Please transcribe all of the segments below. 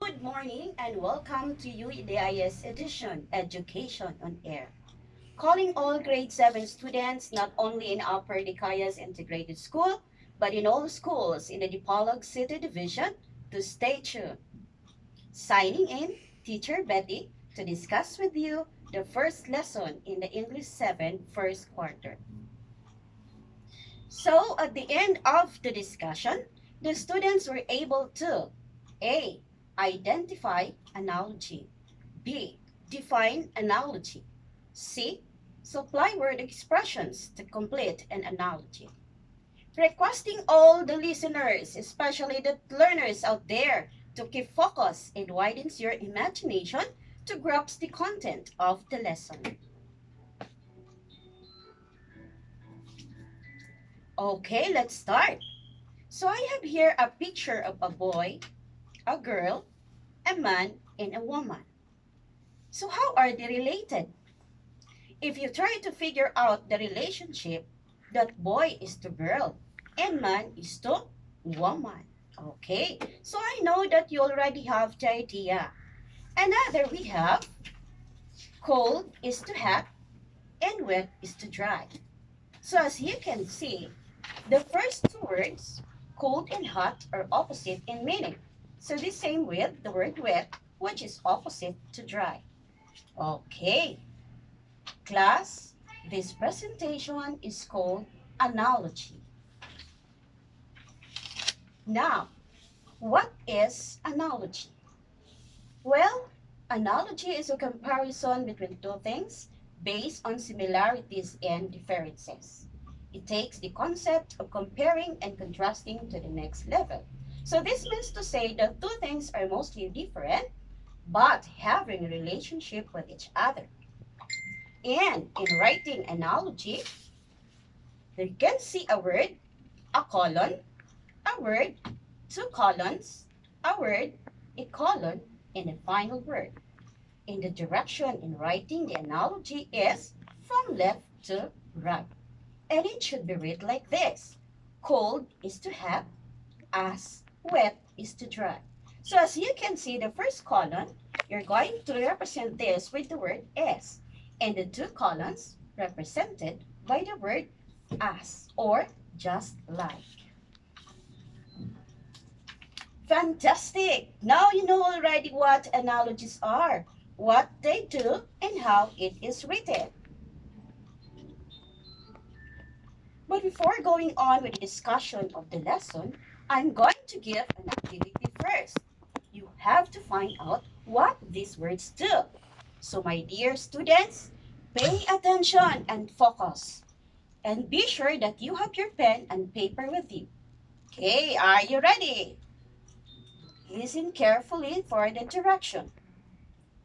Good morning and welcome to UEDIS edition, Education on Air. Calling all grade 7 students not only in Upper Dicayas Integrated School, but in all schools in the Dipolog City Division to stay tuned. Signing in, Teacher Betty, to discuss with you the first lesson in the English 7 first quarter. So at the end of the discussion, the students were able to A. Identify analogy. B. Define analogy. C. Supply word expressions to complete an analogy. Requesting all the listeners, especially the learners out there, to keep focus and widens your imagination to grasp the content of the lesson. Okay, let's start. So I have here a picture of a boy, a girl, a man, and a woman. So how are they related? If you try to figure out the relationship, that boy is to girl and man is to woman. Okay, so I know that you already have the idea. Another we have, cold is to hot and wet is to dry. So as you can see, the first two words, cold and hot, are opposite in meaning. So the same with the word wet, which is opposite to dry. Okay, class, this presentation is called analogy. Now, what is analogy? Well, analogy is a comparison between two things based on similarities and differences. It takes the concept of comparing and contrasting to the next level. So this means to say that two things are mostly different, but having a relationship with each other. And in writing analogy, you can see a word, a colon, a word, two colons, a word, a colon, and a final word. In the direction in writing the analogy is from left to right. And it should be read like this. Cold is to hot, as wet is to dry. So as you can see, the first column, you're going to represent this with the word as. And the two columns represented by the word as or just like. Fantastic! Now you know already what analogies are, what they do, and how it is written. But before going on with the discussion of the lesson, I'm going to give an activity first. You have to find out what these words do. So my dear students, pay attention and focus. And be sure that you have your pen and paper with you. Okay, are you ready? Listen carefully for the direction.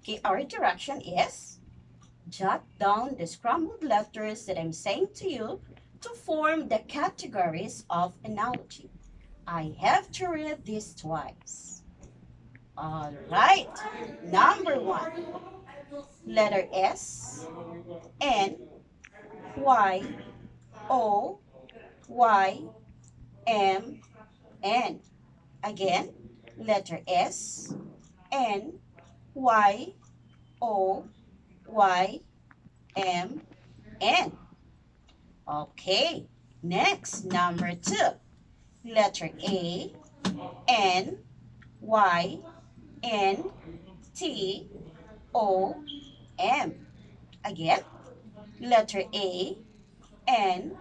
Okay, our direction is jot down the scrambled letters that I'm saying to you to form the categories of analogy. I have to read this twice. All right. Number 1. Letter S, N, Y, O, Y, M, N. Again, letter S, N, Y, O, Y, M, N. Okay, next, number 2. Letter A, N, Y, N, T, O, M. Again, letter A, N,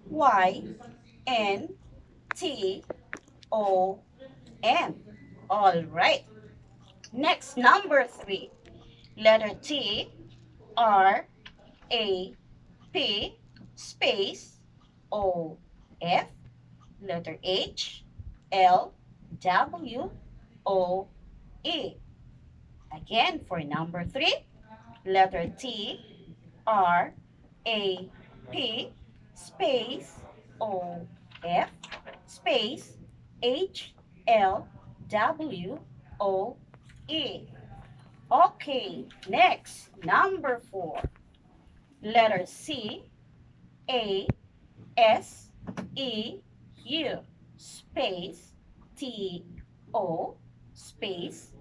Y, N, T, O, M. All right. Next, number 3. Letter T, R, A, P, space, O, F. Letter H, L, W, O, E. Again, for number 3, letter T, R, A, P, space, O, F, space, H, L, W, O, E. Okay, next, number 4. Letter C, A, S, E, U, space, T, O, space,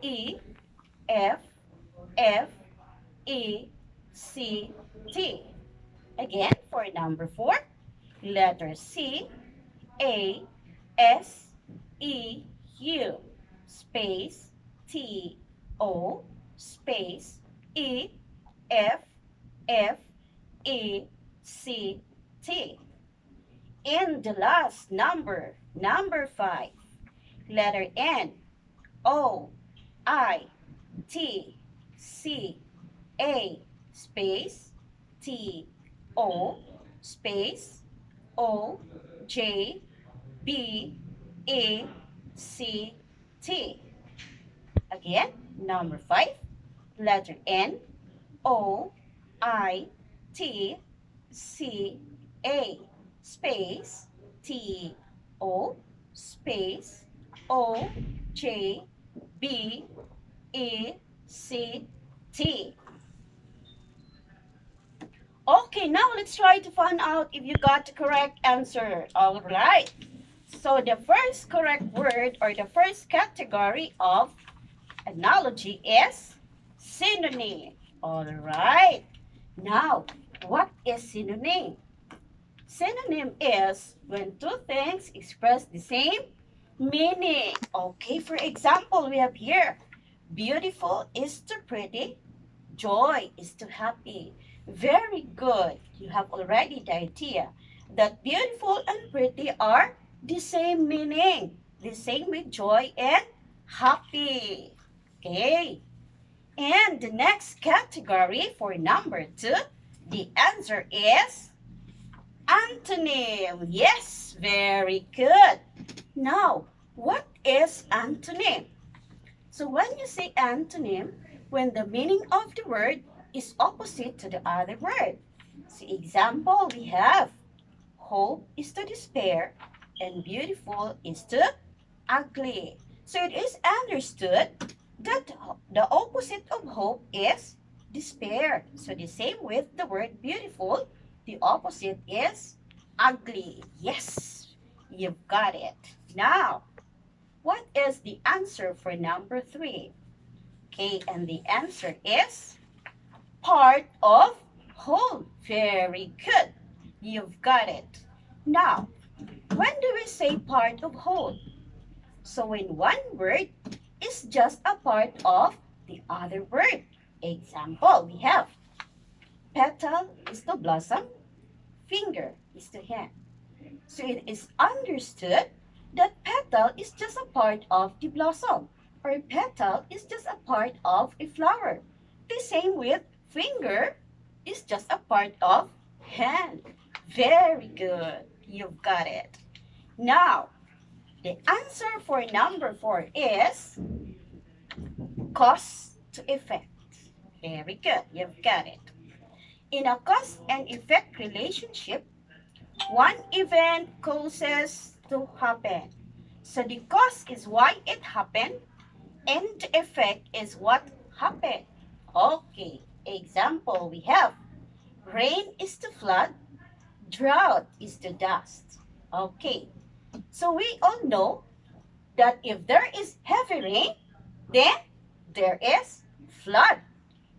E, F, F, E, C, T. Again, for number 4, letter C, A, S, E, U, space, T, O, space, E, F, F, E, C, T. And the last number, number 5, letter N, O, I, T, C, A, space, T, O, space, O, J, B, E, C, T. Again, number 5, letter N, O, I, T, C, A, space, T, O, space, O, J, B, E, C, T. Okay, now let's try to find out if you got the correct answer. All right. So the first correct word or the first category of analogy is synonym. All right. Now, what is synonym? Synonym is when two things express the same meaning. Okay, for example, we have here, beautiful is to pretty, joy is to happy. Very good. You have already the idea that beautiful and pretty are the same meaning. The same with joy and happy. Okay. And the next category for number 2, the answer is antonym. Yes, very good. Now, what is antonym? So when you say antonym, when the meaning of the word is opposite to the other word. So example, we have hope is to despair and beautiful is to ugly. So it is understood that the opposite of hope is despair. So the same with the word beautiful, the opposite is ugly. Yes, you've got it. Now, what is the answer for number 3? Okay, and the answer is part of whole. Very good. You've got it. Now, when do we say part of whole? So when one word is just a part of the other word. Example, we have petal is to blossom, finger is to hand. So it is understood that petal is just a part of the blossom, or petal is just a part of a flower. The same with finger is just a part of hand. Very good. You've got it. Now, the answer for number 4 is cause to effect. Very good. You've got it. In a cause and effect relationship, one event causes to happen. So the cause is why it happened, and the effect is what happened. Okay, example we have rain is to flood, drought is to dust. Okay, so we all know that if there is heavy rain, then there is flood.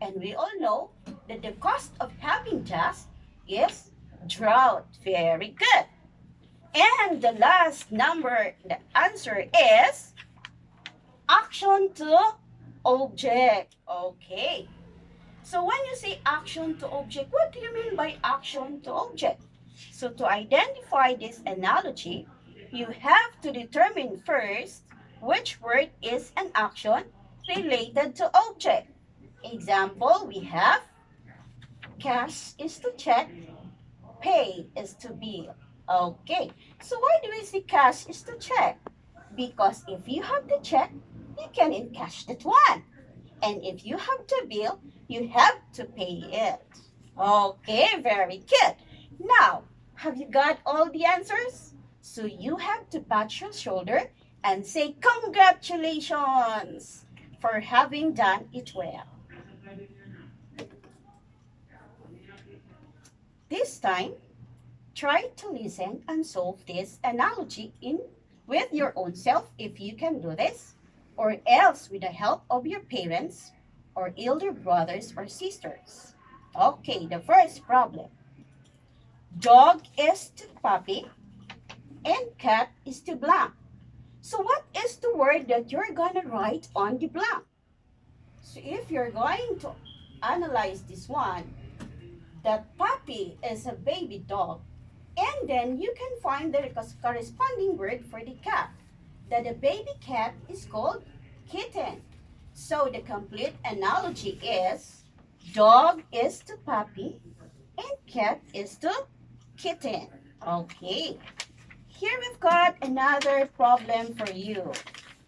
And we all know that the cost of having dust is drought. Very good. And the last number, the answer is action to object. Okay. So when you say action to object, what do you mean by action to object? So to identify this analogy, you have to determine first which word is an action related to object. Example, we have cash is to check, pay is to bill. Okay, so why do we say cash is to check? Because if you have the check, you can encash that one. And if you have the bill, you have to pay it. Okay, very good. Now, have you got all the answers? So you have to pat your shoulder and say congratulations for having done it well. This time, try to listen and solve this analogy with your own self if you can do this. or else with the help of your parents or elder brothers or sisters. Okay, the first problem. Dog is to puppy and cat is to blank. So what is the word that you're gonna write on the blank? So if you're going to analyze this one, that puppy is a baby dog, and then you can find the corresponding word for the cat, that the baby cat is called kitten. So the complete analogy is dog is to puppy and cat is to kitten. Okay, here we've got another problem for you,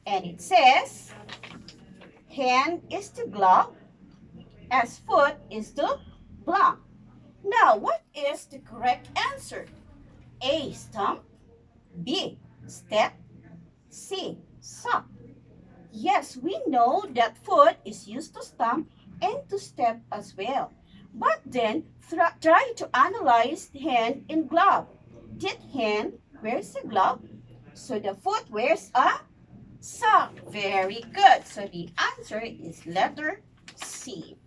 and it says hand is to glove as foot is to blank. Now, what is the correct answer? A, stomp. B, step. C, sock. Yes, we know that foot is used to stomp and to step as well. But then, try to analyze hand and glove. Did hand wears a glove? So the foot wears a sock. Very good. So the answer is letter C.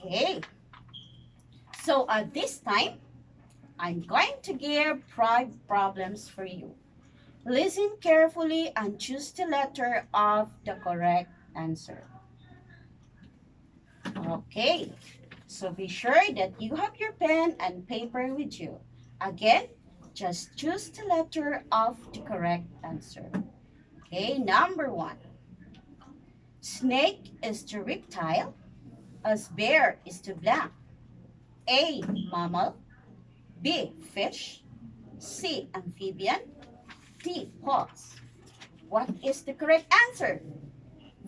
Okay. So at this time, I'm going to give 5 problems for you. Listen carefully and choose the letter of the correct answer. Okay, so be sure that you have your pen and paper with you. Again, just choose the letter of the correct answer. Okay, number 1. Snake is the reptile, as bear is the blank. A, mammal. B, fish. C, amphibian. D, horse. What is the correct answer?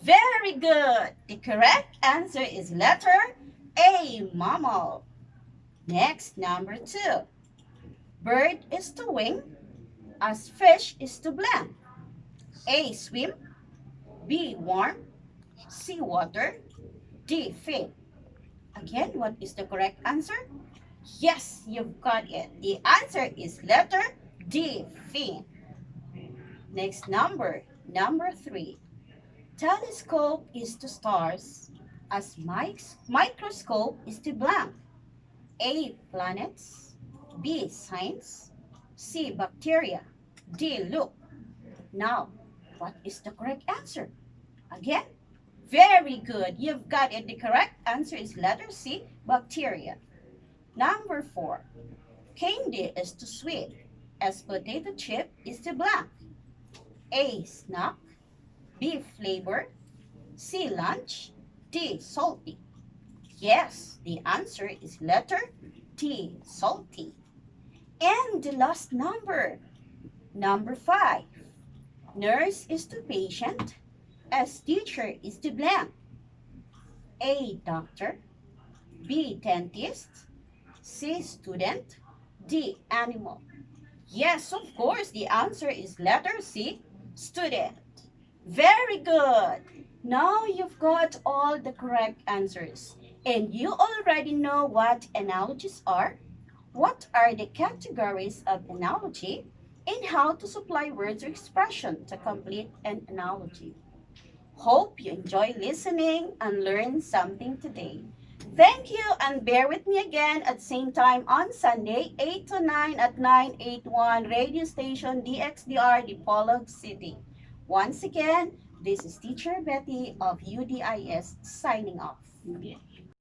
Very good. The correct answer is letter A, mammal. Next, number 2. Bird is to wing, as fish is to blank. A, swim. B, warm. C, water. D, fin. Again, what is the correct answer? Yes, you've got it. The answer is letter D, fin. Next number 3. Telescope is to stars, as microscope is to blank. A, planets. B, science. C, bacteria. D, look. Now, what is the correct answer? Again, very good. You've got it. The correct answer is letter C, bacteria. Number 4. Candy is to sweet, as potato chip is to blank. A, snack. B, flavor. C, lunch. D, salty. Yes, the answer is letter T, salty. And the last number 5. Nurse is to patient, as teacher is to blank. A, doctor. B, dentist. C, student. D, animal. Yes, of course, the answer is letter C, student. Very good. Now you've got all the correct answers. And you already know what analogies are, what are the categories of analogy, and how to supply words or expression to complete an analogy. Hope you enjoy listening and learn something today. Thank you, and bear with me again at same time on Sunday, 8 to 9 at 981 radio station DXDR Dipolog City. Once again, this is Teacher Betty of UDIS signing off.